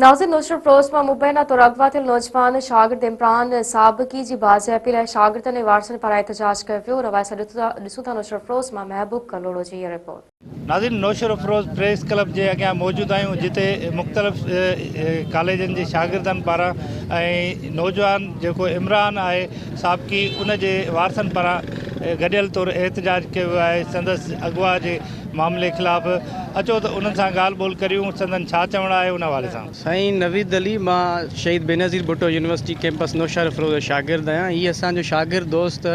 नाज़िर नुसरत फिरोज़ मां मुबैना तौर अगवा थियल नौजवान शागिर्द इमरान साबकी जी बाज़ियाबी लाइ शागिर्दनि ऐं वारसनि पारां एहतजाज कयो वियो। रवायत ॾिसूं था नुसरत फिरोज़ मां महबूब कलोड़ो जी इहा रिपोर्ट। नाज़िर नुसरत फिरोज़ प्रेस क्लब जे अॻियां मौजूदु आहियूं, जिते मुख़्तलिफ़ कॉलेजनि जे शागिर्दनि पारां ऐं नौजवान जेको इमरान आहे साबकी उन जे वारसनि पारां गॾियल तौरु एहतजाज कयो वियो आहे संदसि अगवा जे मामले ख़िलाफ़। अचो त उन्हनि सां ॻाल्हि ॿोल करियूं, संदन छा चवणु आहे उन हवाले सां। साईं नवीद अली, मां शहीद बेनज़ीर भुट्टो यूनिवर्सिटी कैंपस नौशहर फिरोज़ शागिर्द आहियां। हीअ असांजो शागिर्द दोस्त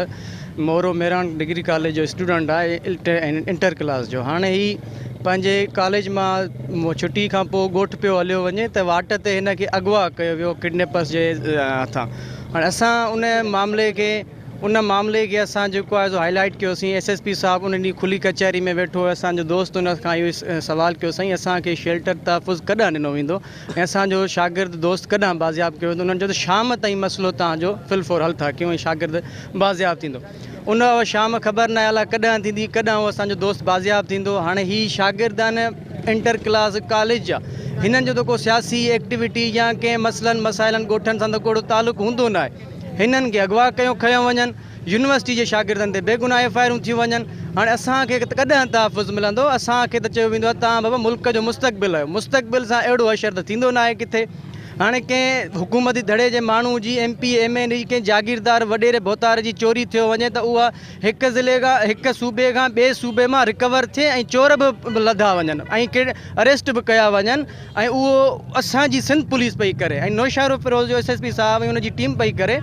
मोरो मेरान डिग्री कॉलेज जो स्टूडेंट आहे, इंटर क्लास जो। हाणे ही पंहिंजे कॉलेज मां छुट्टी खां पोइ ॻोठ पियो हलियो वञे त वाट ते हिनखे अगवा कयो वियो किडनैपर्स जे हथां। हाणे असां उन मामले खे असां जेको आहे सो हाईलाइट कयोसीं। SSP साहब उन ॾींहुं खुली कचहरी में वेठो हुयो। असांजो दोस्त उन खां इहो सवाल कयो, साईं असांखे शेल्टर तहफ़ुज़ कॾहिं ॾिनो वेंदो ऐं असांजो शागिर्द दोस्त कॾहिं बाज़ियाब कयो वेंदो। उन्हनि चयो त शाम ताईं मसइलो तव्हांजो फिलफोर हल था कयूं ऐं शागिर्द बाज़ियाब थींदो। उन शाम ख़बर न आहे कॾहिं थींदी, कॾहिं उहो असांजो दोस्त बाज़ियाब थींदो। हाणे ही शागिर्द आहिनि इंटर क्लास कॉलेज जा, हिननि जो त को सियासी एक्टिविटी या कंहिं मसइलनि मसाइलनि ॻोठनि सां त को तालुक़ु हूंदो न आहे। हिननि खे अगवा खयों वञनि, यूनिवर्सिटी जे शागिर्दनि ते बेगुनाह FIR थियूं वञनि। हाणे असांखे कॾहिं तहफ़ुज़ मिलंदो? असांखे त चयो वेंदो आहे तव्हां बाबा मुल्क जो मुस्तक़बिल आहियो, मुस्तक़बिल सां अहिड़ो अशर त थींदो न आहे किथे। हाणे कंहिं हुकूमती धड़े जे माण्हू जी MP MA जी कंहिं जागीरदार वॾेरे भोतार जी चोरी थियो वञे त उहा हिकु ज़िले खां हिकु सूबे खां ॿिए सूबे मां रिकवर थिए ऐं चोर बि लधा वञनि ऐं कहिड़े अरेस्ट बि कया वञनि ऐं उहो असांजी सिंध पुलिस पई करे ऐं नौशहर फिरोज़ जो SSP साहब ऐं उनजी टीम पई करे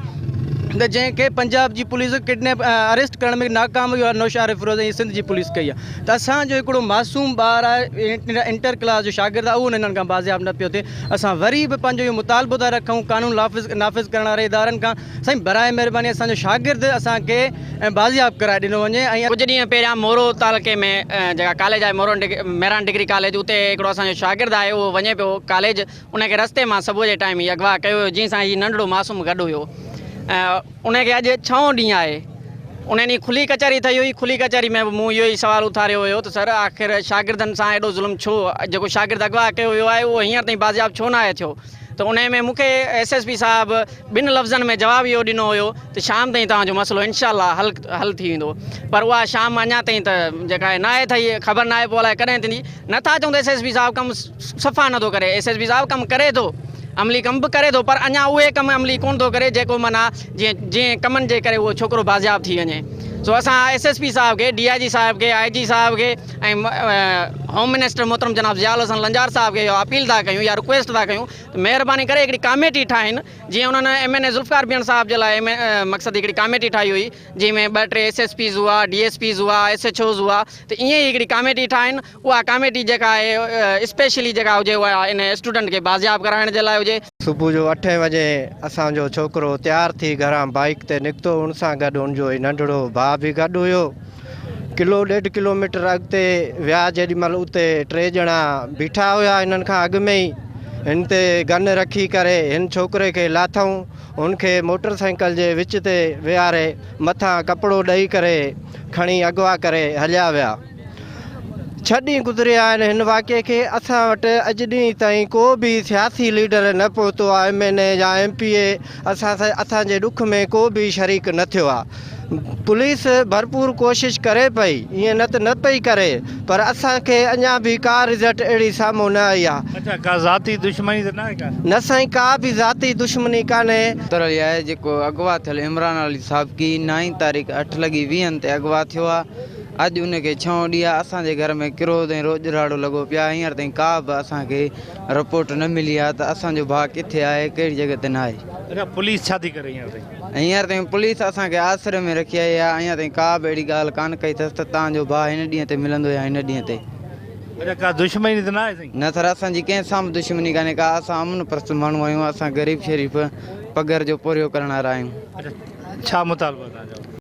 त जंहिंखे पंजाब जी पुलिस किडनैप अरेस्ट करण में नाकाम हुई आहे। नौशहर फिरोज़ ऐं सिंध जी पुलिस कई आहे। त असांजो हिकिड़ो मासूम ॿारु आहे इंटर क्लास जो शागिर्द आहे, उहो हिननि खां बाज़ियाब न पियो थिए। असां वरी बि पंहिंजो इहो मुतालबो था रखूं कानून नाफ़िज़ करण वारे इदारनि खां, साईं बराए महिरबानी असांजो शागिर्द असांखे बाज़ियाब कराए ॾिनो वञे। ऐं कुझु ॾींहं पहिरियां मोरो तालुके में जेका कॉलेज आहे मोरो मेरान डिग्री कॉलेज, उते हिकिड़ो असांजो शागिर्द आहे, उहो वञे पियो कॉलेज। उनखे रस्ते मां सुबुह जे टाइम ई अगवा कयो हुयो, जीअं सां हीउ नंढड़ो मासूम गॾु हुयो। उनखे अॼु 6 ॾींहं आहे। उन ॾींहुं खुली कचहरी ठही हुई। खुली कचहरी में मूं इहो ई सवाल उथारियो हुयो त सर आख़िर शागिर्दनि सां एॾो ज़ुल्म छो? जेको शागिर्द अगवा कयो वियो आहे उहो हींअर ताईं बाज़ियाब छो न आहे थियो? त उन में मूंखे SSP साहब ॿिनि लफ़्ज़नि में जवाबु इहो ॾिनो हुयो त शाम ताईं तव्हांजो मसइलो इनशाला हल थी वेंदो। पर उहा शाम अञा ताईं त जेका आहे न आहे ठही, ख़बर न आहे पोइ अलाए कॾहिं थींदी। नथा चऊं त SSP साहब कमु सफ़ा नथो करे। SSP साहब कमु करे थो, अमली कम बि करे थो, पर अञा उहे कम अमली कोन थो करे जेको माना जीअं कमनि जे करे उहो छोकिरो बाज़ियाब थी वञे। सो असां SSP साहब खे, DIG साहब खे, IG साहब खे ऐं होम मिनिस्टर मोहतरम जनाब ज़ियाउल हसन लंजार साहब खे इहो अपील था कयूं या रिक्वेस्ट था कयूं त महिरबानी करे हिकिड़ी कमेटी ठाहिनि। जीअं उन्हनि MNA ज़ुल्फ़िकार बियन साहब जे लाइ मक़सदु हिकिड़ी कमेटी ठाही हुई, जंहिंमें 2-3 SSPs हुआ, DSPs हुआ, SHOs हुआ, त ईअं ई हिकिड़ी कमेटी ठाहिनि। उहा कमेटी जेका आहे स्पेशली जेका हुजे उहा इन स्टूडेंट खे बाज़ियाब कराइण जे लाइ हुजे। सुबुह जो 8 बजे असांजो छोकिरो तयारु थी घरां बाइक ते निकितो। उन सां गॾु उनजो नंढड़ो भाउ बि गॾु हुयो। 1-1.5 किलोमीटर अॻिते विया जेॾीमहिल उते 3 ॼणा बीठा हुया हिननि खां अॻु में ई। हिन ते गन रखी करे हिन छोकिरे खे लाथऊं, हुनखे मोटरसाइकिल जे विच ते विहारे मथां कपिड़ो ॾेई करे खणी अगवा करे हलिया विया। 6 ॾींहं गुज़रिया आहिनि हिन वाक़े खे। असां वटि अॼु ॾींहं ताईं को बि सियासी लीडर न पहुतो आहे, MNA या MPA असांजे ॾुख में को बि शरीक न थियो आहे। पुलिस भरपूर कोशिशि करे पई, ईअं न त न पई करे, पर असांखे अञा बि का रिज़ल्ट अहिड़ी साम्हूं न आई आहे। अच्छा, का ज़ाती दुश्मनी त न आहे का? न साईं, का बि ज़ाती दुश्मनी कान्हे। तरह आहे जेको अगवा थियल इमरान अली साहब की 9 तारीख़ 8:20 ते अगवा थियो आहे। अॼु उनखे 6 ॾींहं असांजे घर में क्रोध ऐं रोज़ राड़ो लॻो पिया। हींअर ताईं का बि असांखे रिपोर्ट न मिली आहे त असांजो भाउ किथे आहे, कहिड़ी जॻह ते न आहे। अच्छा, पुलिस छा थी करे हींअर ताईं पुलिस असांखे आसिरे में रखी आई आहे। अञा ताईं का बि अहिड़ी ॻाल्हि कान कई अथसि त तव्हांजो भाउ हिन ॾींहं ते मिलंदो या हिन ॾींहं ते। अच्छा, का दुश्मनी त न आहे साईं? न सर, असांजी कंहिं सां बि दुश्मनी कान्हे का। असां अमन परस्त माण्हू आहियूं। असां ग़रीब शरीफ़ पघर जो पूरो करण वारा आहियूं। अच्छा, छा मुतालबो आहे तव्हांजो?